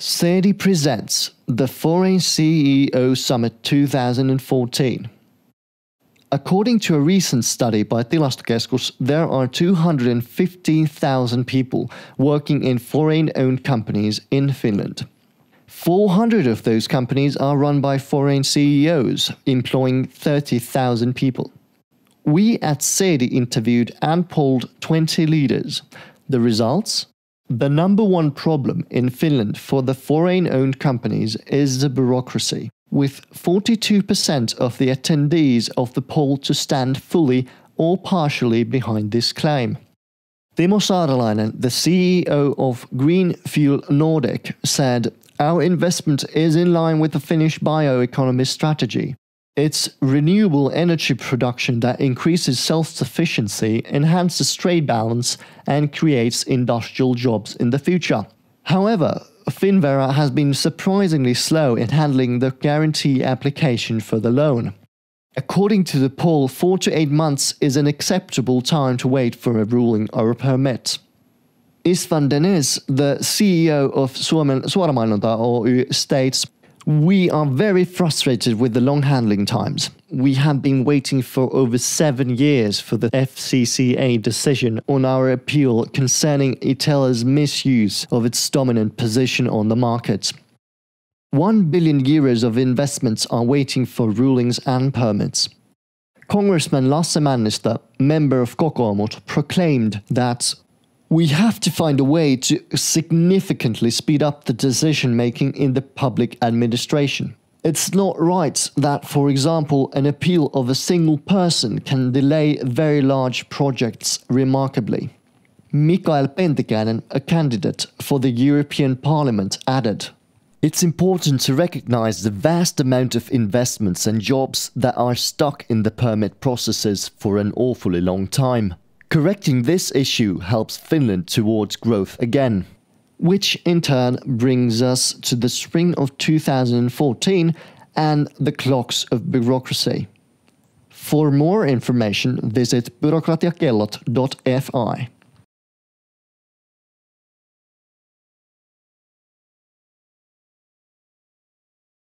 SEDI presents the Foreign CEO Summit 2014. According to a recent study by Tilastokeskus, there are 215,000 people working in foreign-owned companies in Finland. 400 of those companies are run by foreign CEOs, employing 30,000 people. We at SEDI interviewed and polled 20 leaders. The results? The number one problem in Finland for the foreign-owned companies is the bureaucracy, with 42% of the attendees of the poll to stand fully or partially behind this claim. Timo Saarelainen, the CEO of Green Fuel Nordic, said, "Our investment is in line with the Finnish bioeconomy strategy. It's renewable energy production that increases self-sufficiency, enhances trade balance, and creates industrial jobs in the future." However, Finnvera has been surprisingly slow in handling the guarantee application for the loan. According to the poll, 4 to 8 months is an acceptable time to wait for a ruling or a permit. Istvan Deniz, the CEO of Suomen Suoramainonta Oy, states, "We are very frustrated with the long handling times. We have been waiting for over 7 years for the FCCA decision on our appeal concerning Itella's misuse of its dominant position on the market. 1 billion euros of investments are waiting for rulings and permits." Congressman Lasse Männistö, member of Kokoomus, proclaimed that "We have to find a way to significantly speed up the decision-making in the public administration. It's not right that, for example, an appeal of a single person can delay very large projects remarkably." Mikael Pentikäinen, a candidate for the European Parliament, added, "It's important to recognize the vast amount of investments and jobs that are stuck in the permit processes for an awfully long time. Correcting this issue helps Finland towards growth again." Which in turn brings us to the spring of 2014 and the clocks of bureaucracy. For more information, visit byrokratiakellot.fi.